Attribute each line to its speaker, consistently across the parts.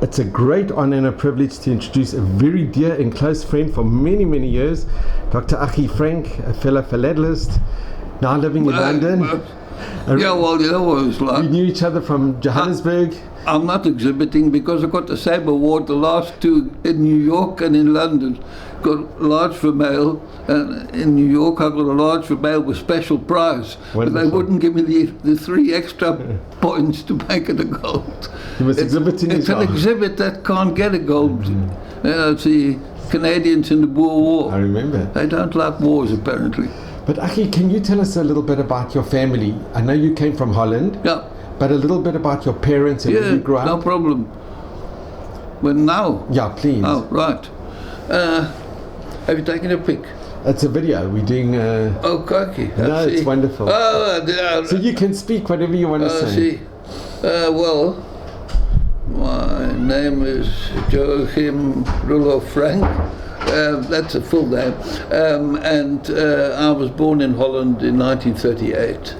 Speaker 1: It's a great honor and a privilege to introduce a very dear and close friend for many, many years, Dr. Achi Frank, a fellow philatelist, now living in London.
Speaker 2: Yeah, well, you know what it was like.
Speaker 1: We knew each other from Johannesburg.
Speaker 2: I'm not exhibiting because I got the same award the last two in New York and in London. Got large for male, and in New York I got a large for male with special prize.
Speaker 1: Wonderful.
Speaker 2: But they wouldn't give me the 3 extra points to make it a gold.
Speaker 1: You must exhibit in
Speaker 2: It's an exhibit that can't get a gold. It's the Canadians in the Boer War.
Speaker 1: I remember.
Speaker 2: They don't like wars, apparently.
Speaker 1: But Achi, can you tell us a little bit about your family? I know you came from Holland.
Speaker 2: Yeah.
Speaker 1: But a little bit about your parents and where you grew up.
Speaker 2: No problem. Well, now?
Speaker 1: Yeah, please.
Speaker 2: Oh, right. Have you taken a pic?
Speaker 1: It's a video. We're doing...
Speaker 2: Oh, crikey.
Speaker 1: No, it's wonderful. So you can speak whatever you want to say.
Speaker 2: See. Well, my name is Joachim Rudolf Frank. That's a full name. And I was born in Holland in 1938.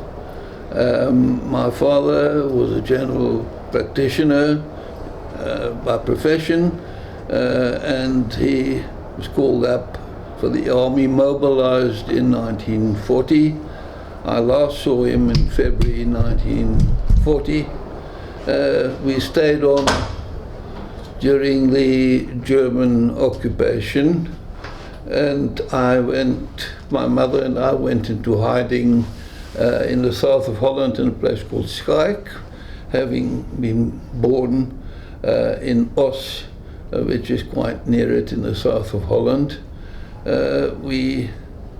Speaker 2: My father was a general practitioner by profession, and he was called up for the army, mobilized in 1940. I last saw him in February 1940. We stayed on during the German occupation, and my mother and I went into hiding in the south of Holland in a place called Schaik, having been born in Os, which is quite near it in the south of Holland. We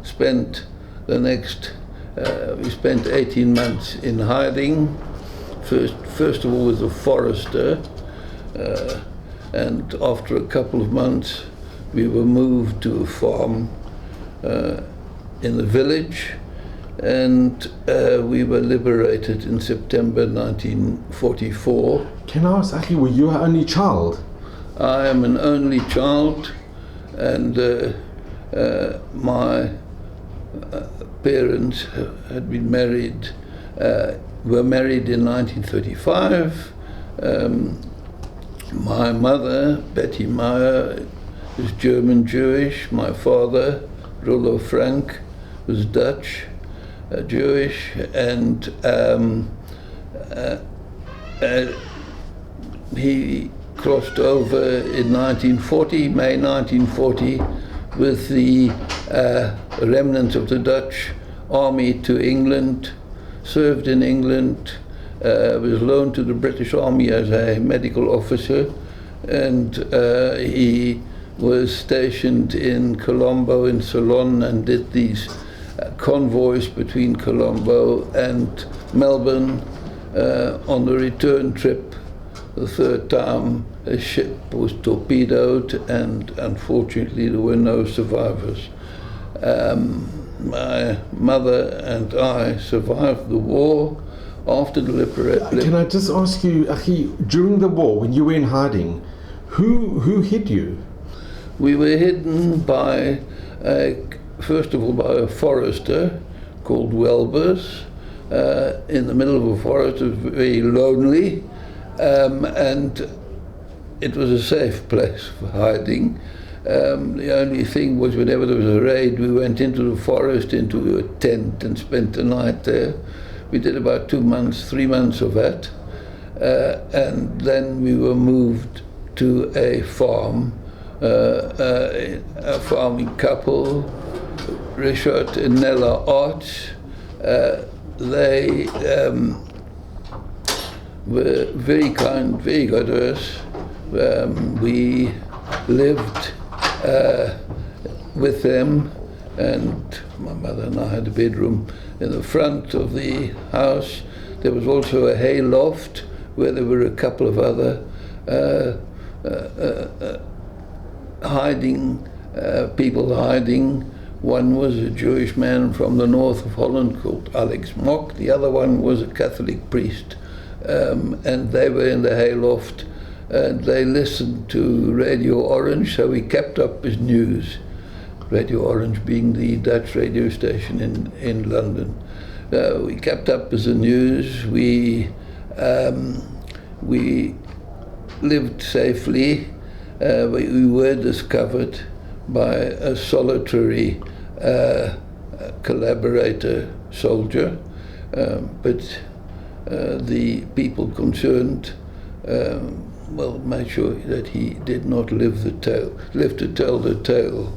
Speaker 2: spent 18 months in hiding, first of all with a forester, and after a couple of months we were moved to a farm in the village, and we were liberated in September 1944.
Speaker 1: Can I ask, Achi, were you our only child?
Speaker 2: I am an only child, and my parents had been married, were married in 1935. My mother, Betty Meyer, was German Jewish. My father, Rudolf Frank, was Dutch Jewish, and he crossed over in 1940, May 1940, with the remnants of the Dutch army to England, served in England, was loaned to the British Army as a medical officer, and he was stationed in Colombo in Ceylon and did these convoys between Colombo and Melbourne. On the return trip, the third time, a ship was torpedoed, and unfortunately there were no survivors. My mother and I survived the war. After the liberation.
Speaker 1: Can I just ask you, Achi, during the war, when you were in hiding, who hid you?
Speaker 2: We were hidden by, first of all, by a forester called Welbers, in the middle of a forest. It was very lonely, and it was a safe place for hiding. The only thing was, whenever there was a raid, we went into the forest, into a tent, and spent the night there. We did about 3 months of that, and then we were moved to a farm, a farming couple, Richard and Nella Arts. They were very kind, very good to us. We lived with them, and my mother and I had a bedroom in the front of the house. There was also a hay loft where there were a couple of other people hiding. One was a Jewish man from the north of Holland called Alex Mock. The other one was a Catholic priest, and they were in the hay loft, and they listened to Radio Orange, so we kept up with news. Radio Orange being the Dutch radio station in London. We kept up with the news. We lived safely. We were discovered by a solitary collaborator soldier, but the people concerned made sure that he did not live to tell the tale.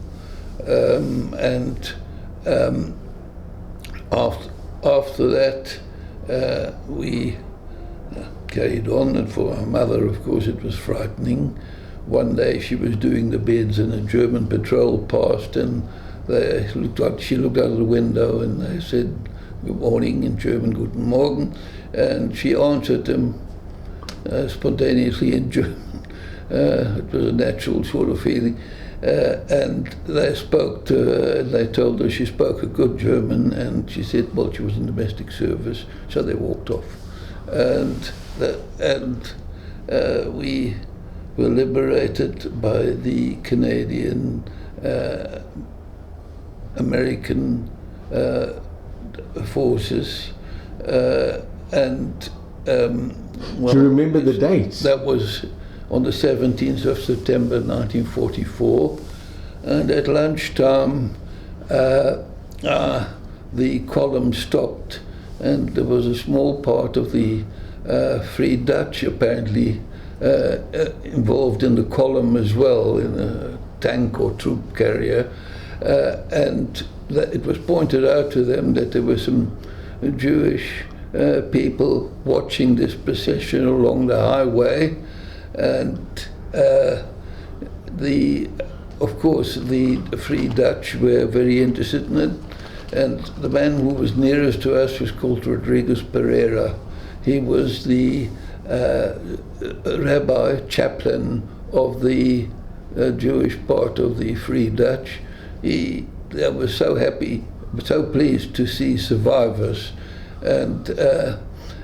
Speaker 2: After that, we carried on, and for our mother, of course, it was frightening. One day she was doing the beds and a German patrol passed, and she looked out of the window and they said, "Good morning," in German, "Guten Morgen," and she answered them spontaneously in German. It was a natural sort of feeling. And they spoke to her, and they told her she spoke a good German, and she said, well, she was in domestic service, so they walked off. And we were liberated by the Canadian American forces,
Speaker 1: Do you remember the dates?
Speaker 2: That was on the 17th of September 1944, and at lunchtime the column stopped, and there was a small part of the Free Dutch apparently involved in the column as well, in a tank or troop carrier, and it was pointed out to them that there were some Jewish people watching this procession along the highway, and of course the Free Dutch were very interested in it, and the man who was nearest to us was called Rightous Pereira. He was the rabbi chaplain of the Jewish part of the Free Dutch. They were so happy, so pleased to see survivors, and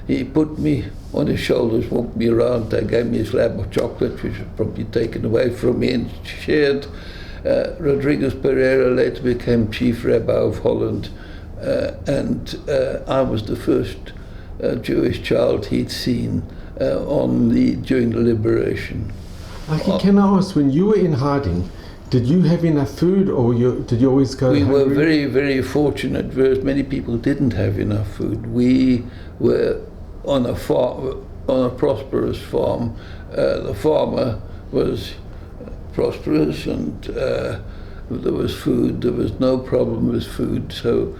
Speaker 2: he put me on his shoulders, walked me around. They gave me a slab of chocolate, which was probably taken away from me and shared. Rightous Pereira later became chief rabbi of Holland, and I was the first Jewish child he'd seen during the liberation.
Speaker 1: Can I ask, when you were in hiding, did you have enough food, or did you always go hungry?
Speaker 2: We were very, very fortunate, whereas many people didn't have enough food. We were on a farm, on a prosperous farm. The farmer was prosperous, and there was food. There was no problem with food. So,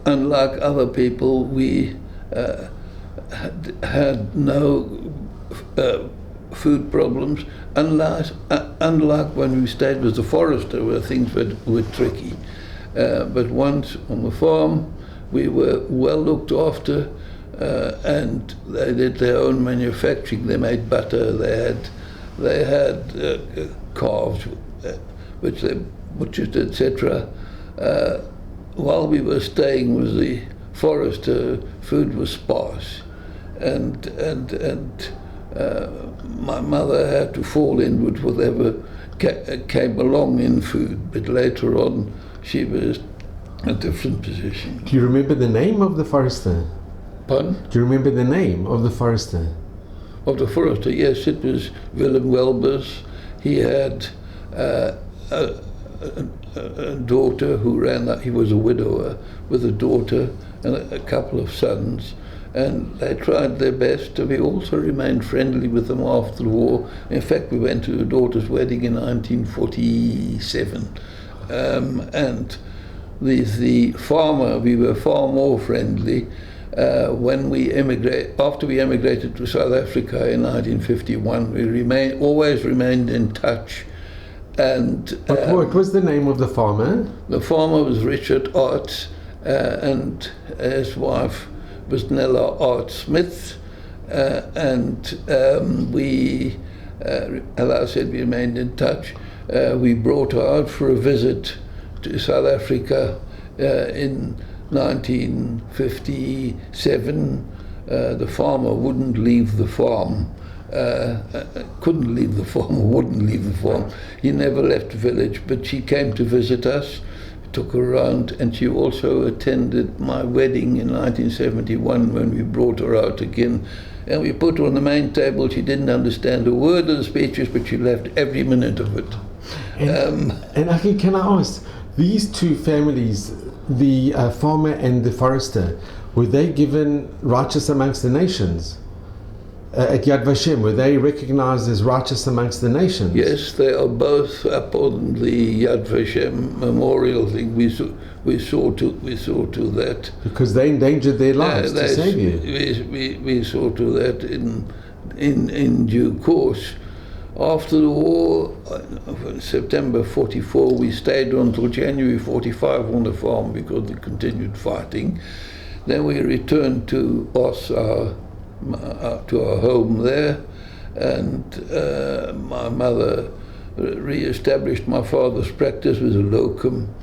Speaker 2: unlike other people, we had no food problems. Unlike when we stayed with the forester, where things were tricky. But once on the farm, we were well looked after, and they did their own manufacturing. They made butter. They had calves, which they butchered, etc. While we were staying with the forester, food was sparse, and my mother had to fall in with whatever came along in food, but later on she was in a different position.
Speaker 1: Do you remember the name of the forester?
Speaker 2: Pardon?
Speaker 1: Do you remember the name of the forester?
Speaker 2: Of the forester, yes, it was Willem Welbers. He had a daughter who he was a widower with a daughter and a couple of sons, and they tried their best. We also remained friendly with them after the war. In fact, we went to the daughter's wedding in 1947, and the farmer, we were far more friendly. When after we emigrated to South Africa in 1951, we always remained in touch. And
Speaker 1: what was the name of the farmer?
Speaker 2: The farmer was Richard Arts, and his wife was Nella Art Smith, and we, as I said, we remained in touch. We brought her out for a visit to South Africa in 1957. The farmer wouldn't leave the farm, couldn't leave the farm, or wouldn't leave the farm. He never left the village, but she came to visit us, took her around, and she also attended my wedding in 1971 when we brought her out again. and we put her on the main table. She didn't understand a word of the speeches, but she loved every minute of it.
Speaker 1: And Achi, can I ask, these two families, the farmer and the forester, were they given righteous amongst the nations? At Yad Vashem, were they recognized as righteous amongst the nations?
Speaker 2: Yes, they are both up on the Yad Vashem memorial thing. We saw to that.
Speaker 1: Because they endangered their lives to save you.
Speaker 2: We saw to that in due course. After the war, September 44, we stayed until January 45 on the farm because of the continued fighting. Then we returned to Os, to our home there, and my mother re-established my father's practice with a locum.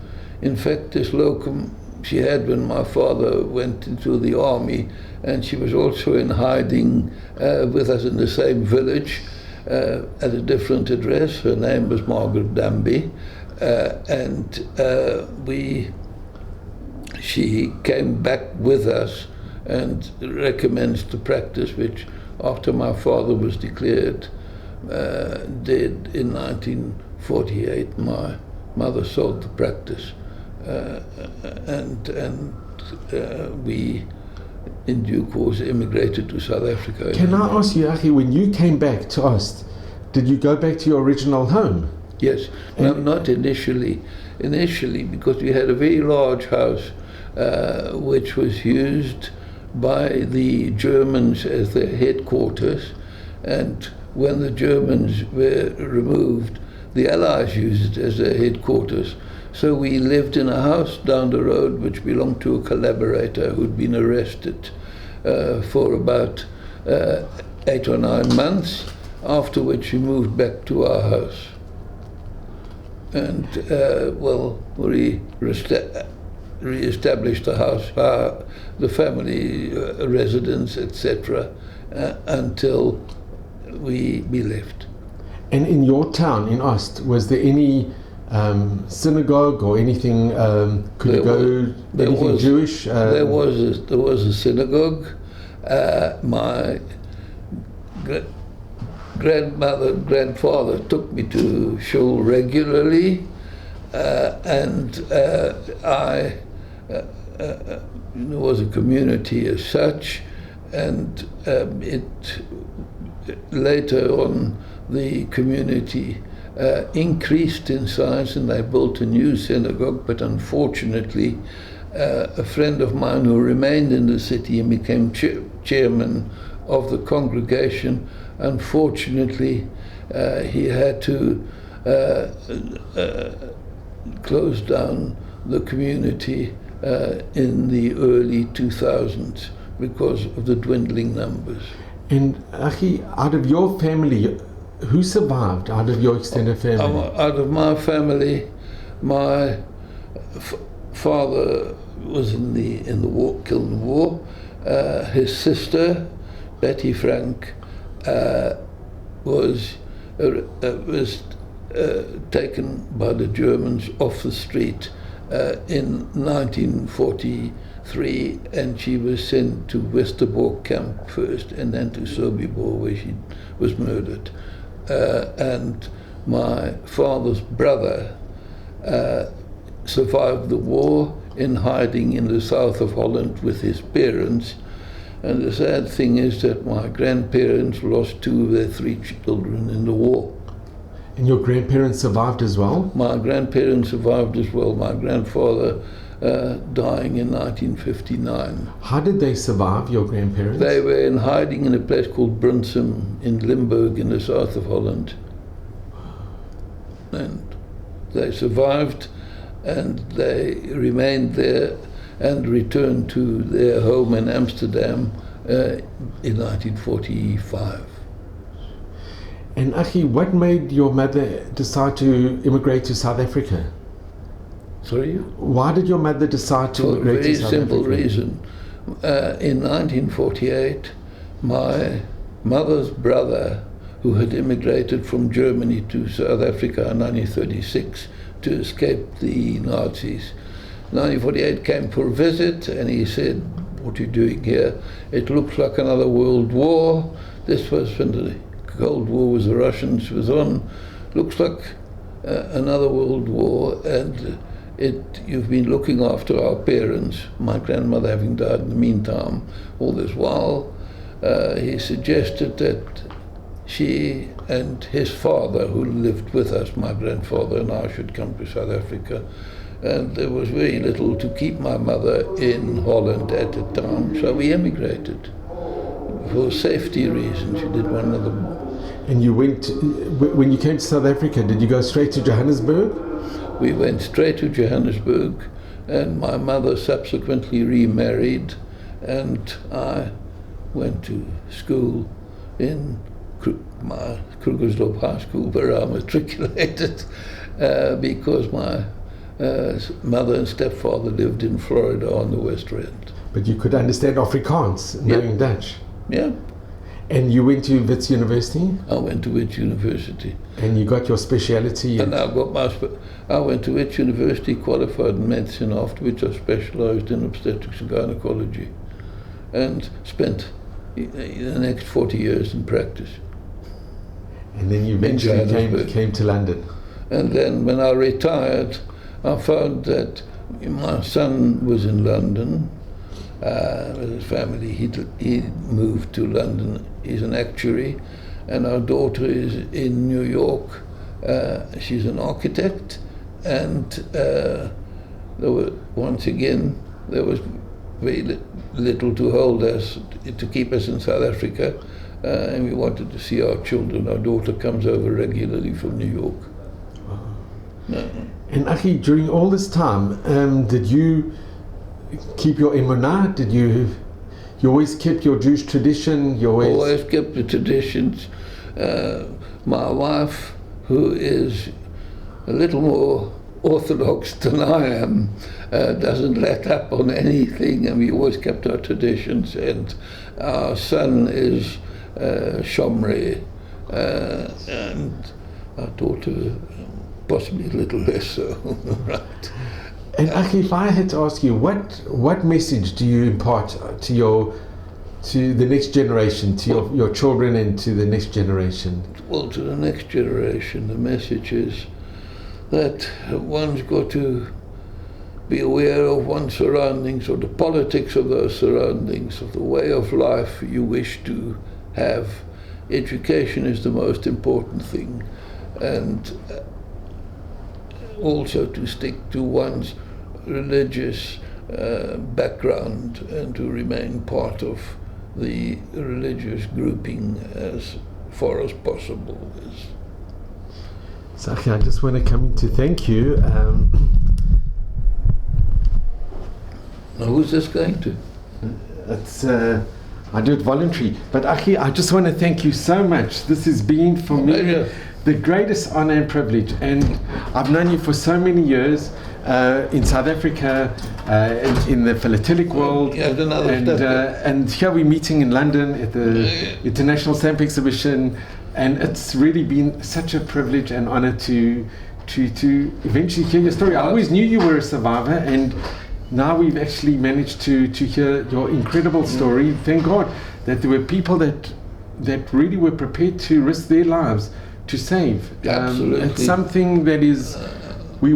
Speaker 2: In fact, this locum she had when my father went into the army, and she was also in hiding with us in the same village at a different address. Her name was Margaret Danby, and she came back with us and recommenced the practice, which after my father was declared dead in 1948, my mother sold the practice, and we in due course immigrated to South Africa.
Speaker 1: Can I ask you, Achi, when you came back to Ost, did you go back to your original home?
Speaker 2: Yes, no, not initially. Initially, because we had a very large house which was used by the Germans as their headquarters, and when the Germans were removed, the Allies used it as their headquarters. So we lived in a house down the road which belonged to a collaborator who'd been arrested for about 8 or 9 months, after which we moved back to our house. And we re-established the house, the family residence, etc., until we left.
Speaker 1: And in your town, in Ost, was there any synagogue or anything? Anything Jewish?
Speaker 2: There was a synagogue. My grandfather took me to shul regularly, and there was a community as such, and later on the community increased in size, and they built a new synagogue. But unfortunately, a friend of mine who remained in the city and became chairman of the congregation, unfortunately, he had to close down the community in the early 2000s because of the dwindling numbers.
Speaker 1: And Achi, out of your family, who survived out of your extended family?
Speaker 2: Out of my family, my father was in the war, killed in the war. His sister, Betty Frank, was taken by the Germans off the street in 1943, and she was sent to Westerbork camp first, and then to Sobibor, where she was murdered. And my father's brother survived the war in hiding in the south of Holland with his parents. And the sad thing is that my grandparents lost 2 of their 3 children in the war.
Speaker 1: And your grandparents survived as well?
Speaker 2: My grandparents survived as well. My grandfather dying in 1959.
Speaker 1: How did they survive, your grandparents?
Speaker 2: They were in hiding in a place called Brunsum in Limburg in the south of Holland. And they survived, and they remained there and returned to their home in Amsterdam in 1945.
Speaker 1: And Achi, what made your mother decide to immigrate to South Africa?
Speaker 2: Sorry?
Speaker 1: Why did your mother decide to immigrate to South Africa?
Speaker 2: For a very simple reason. In 1948, my mother's brother, who had immigrated from Germany to South Africa in 1936 to escape the Nazis, 1948 came for a visit, and he said, what are you doing here? It looks like another world war. This was when the Cold War with the Russians was on. Looks like another world war, and you've been looking after our parents, my grandmother having died in the meantime, all this while. He suggested that she and his father, who lived with us, my grandfather and I, should come to South Africa. And there was very little to keep my mother in Holland at the time, so we emigrated. For safety reasons, we did one of them.
Speaker 1: And you went, when you came to South Africa, did you go straight to Johannesburg?
Speaker 2: We went straight to Johannesburg, and my mother subsequently remarried, and I went to school in my Krugersdorp High School, where I matriculated because my mother and stepfather lived in Florida on the West Rand.
Speaker 1: But you could understand Afrikaans, knowing Dutch?
Speaker 2: Yeah.
Speaker 1: And you went to Wits University?
Speaker 2: I went to Wits University.
Speaker 1: And you got your speciality?
Speaker 2: And I went to Wits University, qualified in medicine, after which I specialised in obstetrics and gynecology, and spent the next 40 years in practice.
Speaker 1: And then you eventually came to London?
Speaker 2: And then when I retired, I found that my son was in London with his family. He moved to London. He's an actuary, and our daughter is in New York. She's an architect, and there was very little to hold us, to keep us in South Africa, and we wanted to see our children. Our daughter comes over regularly from New York.
Speaker 1: And Achi, during all this time, did you keep your emunah? Did you always kept your Jewish tradition? You
Speaker 2: always kept the traditions. My wife, who is a little more orthodox than I am, doesn't let up on anything, and we always kept our traditions. And our son is Shomri, and our daughter possibly a little less so. Right.
Speaker 1: And Achi, if I had to ask you, what message do you impart to the next generation, to your children and to the next generation?
Speaker 2: Well, to the next generation, the message is that one's got to be aware of one's surroundings, or the politics of those surroundings, of the way of life you wish to have. Education is the most important thing, and also to stick to one's religious background and to remain part of the religious grouping as far as possible.
Speaker 1: So, I just want to come in to thank you.
Speaker 2: Now, who's this going to?
Speaker 1: It's I do it voluntary. But Achi, I just want to thank you so much. This has been for me the greatest honor and privilege, and I've known you for so many years in South Africa, in the philatelic world, and here we're meeting in London at the International Stamp Exhibition, and it's really been such a privilege and honor to eventually hear your story. I always knew you were a survivor, and now we've actually managed to hear your incredible story. Thank God that there were people that really were prepared to risk their lives to save.
Speaker 2: Absolutely.
Speaker 1: It's something that is we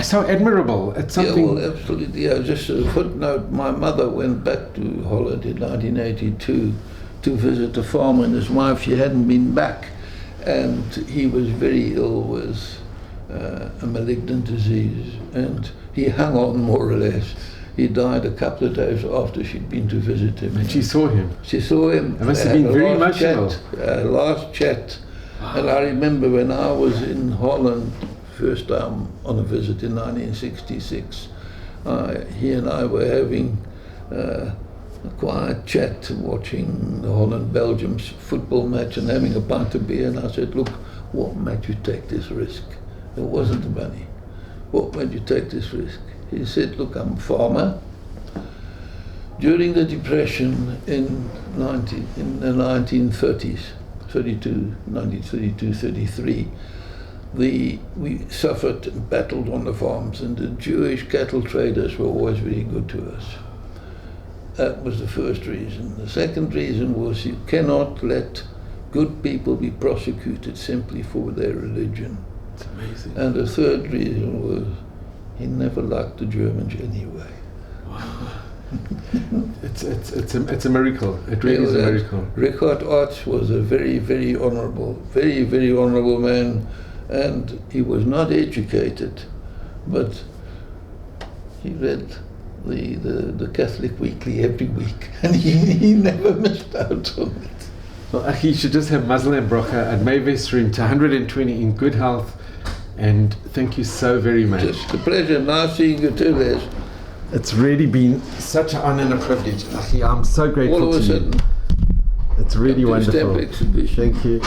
Speaker 1: so admirable. It's something.
Speaker 2: Yeah, well, absolutely. Yeah, just a footnote. My mother went back to Holland in 1982 to visit a farmer and his wife. She hadn't been back, and he was very ill with a malignant disease, and he hung on more or less. He died a couple of days after she'd been to visit him.
Speaker 1: And she saw him?
Speaker 2: She saw him.
Speaker 1: It must have been very emotional.
Speaker 2: Last chat. And I remember when I was in Holland, first time on a visit in 1966, he and I were having a quiet chat, watching the Holland-Belgium football match and having a pint of beer, and I said, look, what made you take this risk? It wasn't the money. What made you take this risk? He said, look, I'm a farmer. During the Depression in the 1930s, 1932, 33, we suffered and battled on the farms, and the Jewish cattle traders were always very good to us. That was the first reason. The second reason was you cannot let good people be prosecuted simply for their religion.
Speaker 1: It's amazing.
Speaker 2: And the third reason was he never liked the Germans anyway.
Speaker 1: Wow. It's a miracle. It really is a miracle.
Speaker 2: Rightous Arch was a very, very honourable man, and he was not educated, but he read the Catholic Weekly every week, and he never missed out on it.
Speaker 1: Well, Achi, you should just have Mazel and Bracha at Mayvest Room to 120 in good health, and thank you so very much.
Speaker 2: It's a pleasure. Nice seeing you too, Les.
Speaker 1: It's really been such an honor and a privilege. Achi, I'm so grateful
Speaker 2: All of a
Speaker 1: to
Speaker 2: sudden,
Speaker 1: you. It's really wonderful.
Speaker 2: Exhibition.
Speaker 1: Thank you.